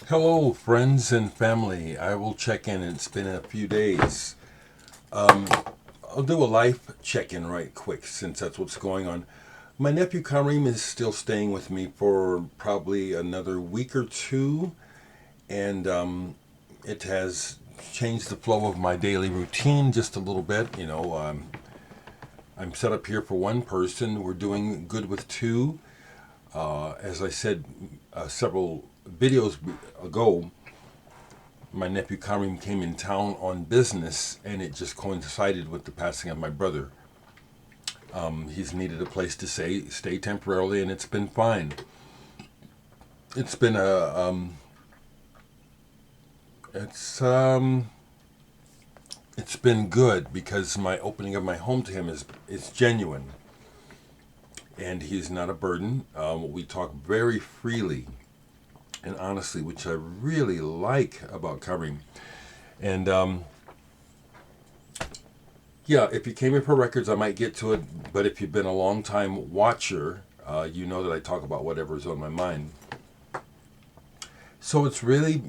Hello, friends and family. I will check in. It's been a few days. I'll do a life check in right quick since that's what's going on. My nephew Karim is still staying with me for probably another week or two, and it has changed the flow of my daily routine just a little bit. I'm set up here for one person. We're doing good with two. As I said several videos ago, my nephew Karim came in town on business, and it just coincided with the passing of my brother. He's needed a place to stay temporarily, and it's been fine. It's been it's been good because my opening of my home to him is genuine, and he's not a burden. We talk very freely and honestly, which I really like about Karim. And yeah, if you came in for records, I might get to it. But if you've been a long time watcher, you know that I talk about whatever's on my mind. So it's really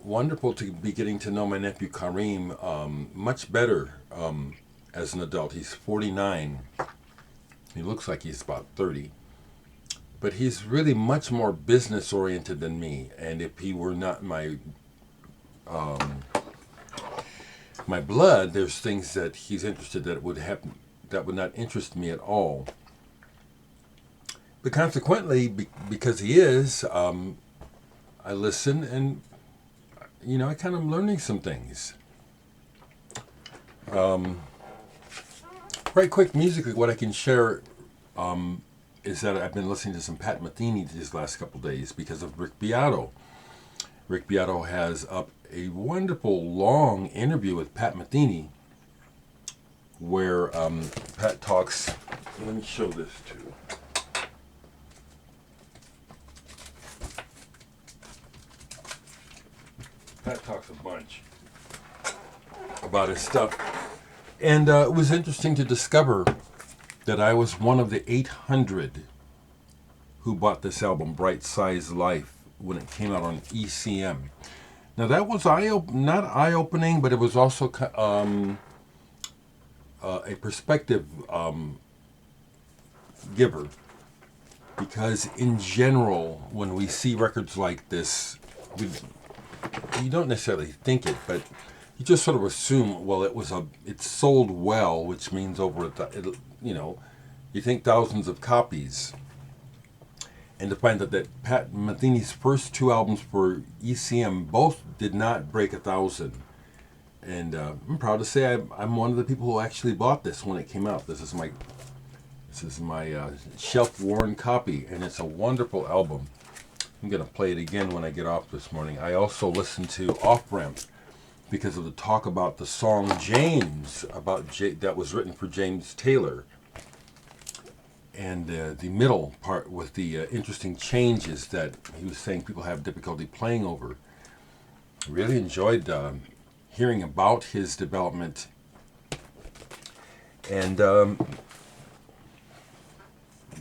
wonderful to be getting to know my nephew Karim much better as an adult. He's 49. He looks like he's about 30. But he's really much more business oriented than me. And if he were not my blood, there's things that he's interested that would not interest me at all. But consequently, because he is, I listen, and I kind of learning some things. Right quick, musically, what I can share is that I've been listening to some Pat Metheny these last couple days because of Rick Beato. Rick Beato has up a wonderful long interview with Pat Metheny where Pat talks. Let me show this too. Pat talks a bunch about his stuff. And it was interesting to discover that I was one of the 800 who bought this album, Bright Size Life, when it came out on ECM. Now that was not eye-opening, but it was also a perspective giver. Because in general, when we see records like this, you don't necessarily think it, but you just sort of assume, well, it sold well, which means you think thousands of copies. And to find that Pat Metheny's first two albums for ECM both did not break 1,000. And I'm proud to say I'm one of the people who actually bought this when it came out. This is my shelf-worn copy, and it's a wonderful album. I'm going to play it again when I get off this morning. I also listened to Offramp because of the talk about the song James, that was written for James Taylor. And the middle part with the interesting changes that he was saying people have difficulty playing over. Really enjoyed hearing about his development. And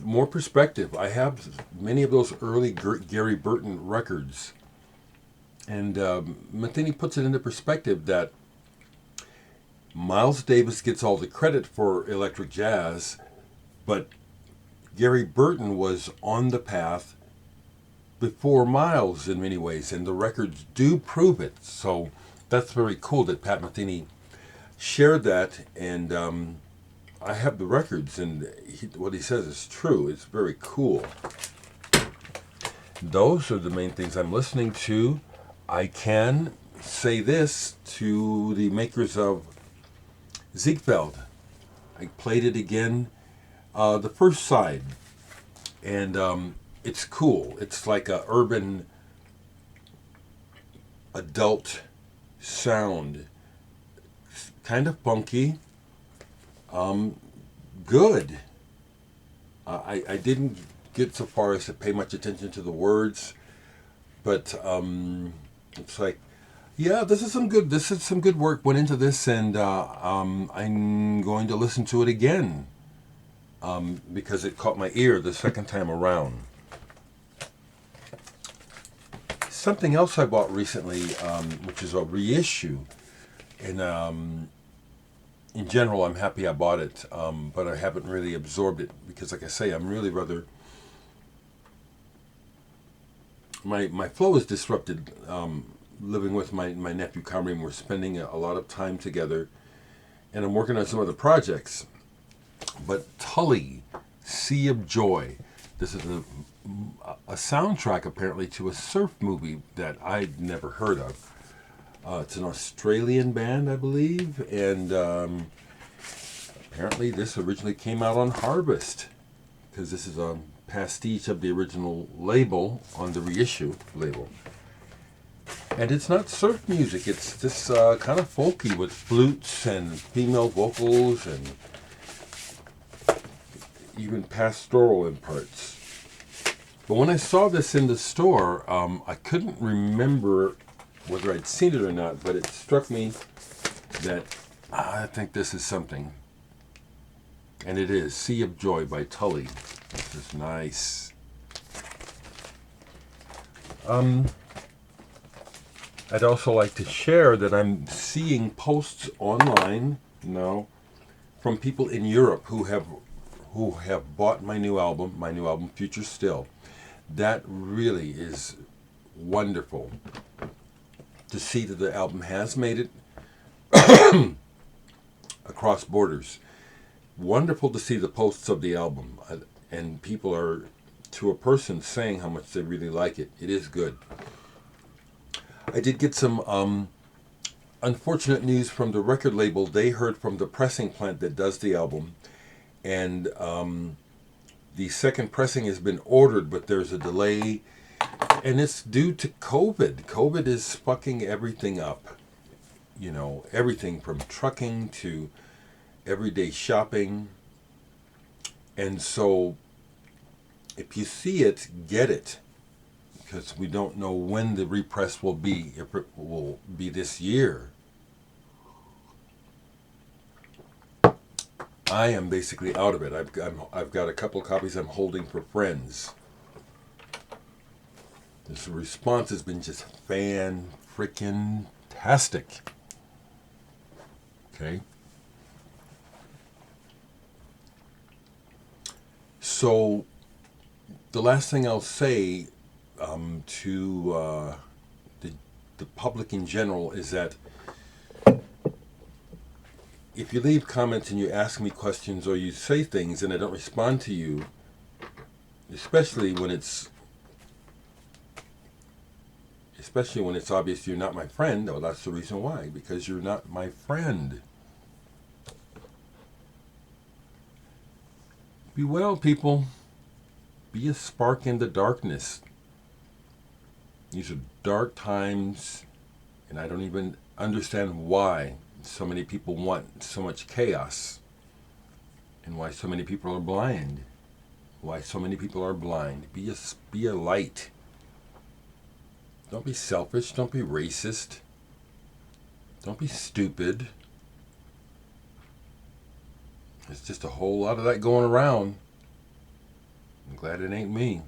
more perspective. I have many of those early Gary Burton records. And Metheny puts it into perspective that Miles Davis gets all the credit for electric jazz, but Gary Burton was on the path before Miles in many ways, and the records do prove it. So that's very cool that Pat Metheny shared that, and I have the records, and what he says is true. It's very cool. Those are the main things I'm listening to. I can say this to the makers of Ziegfeld. I played it again, the first side, and it's cool. It's like a urban adult sound, kind of funky, good. I didn't get so far as to pay much attention to the words, but it's like, yeah, this is some good work went into this, and I'm going to listen to it again because it caught my ear the second time around. something else I bought recently, which is a reissue. And in general, I'm happy I bought it, but I haven't really absorbed it because, like I say, I'm really rather... My flow is disrupted. Living with my nephew Cameron, we're spending a lot of time together, and I'm working on some other projects. But Tully, Sea of Joy, this is a soundtrack apparently to a surf movie that I'd never heard of. It's an Australian band, I believe, and apparently this originally came out on Harvest, because this is a pastiche of the original label on the reissue label. And it's not surf music, it's this kind of folky with flutes and female vocals and even pastoral in parts. But when I saw this in the store, I couldn't remember whether I'd seen it or not, but it struck me that I think this is something. And it is Sea of Joy by Tully. This is nice. I'd also like to share that I'm seeing posts online now from people in Europe who have bought my new album Future Still. That really is wonderful to see that the album has made it across borders. Wonderful to see the posts of the album, and people are, to a person, saying how much they really like it. It is good. I did get some unfortunate news from the record label. They heard from the pressing plant that does the album, and the second pressing has been ordered, but there's a delay, and it's due to COVID. COVID is fucking everything up. You know, everything from trucking to everyday shopping. And so, if you see it, get it. Because we don't know when the repress will be, if it will be this year. I am basically out of it. I've got a couple of copies I'm holding for friends. This response has been just fan-frickin-tastic. Okay? So, the last thing I'll say to the public in general is that if you leave comments and you ask me questions or you say things and I don't respond to you, especially when it's obvious you're not my friend, well, that's the reason why, because you're not my friend. Be well, people. Be a spark in the darkness. These are dark times, and I don't even understand why so many people want so much chaos, and why so many people are blind. Why so many people are blind. Be a light. Don't be selfish. Don't be racist. Don't be stupid. There's just a whole lot of that going around. I'm glad it ain't me.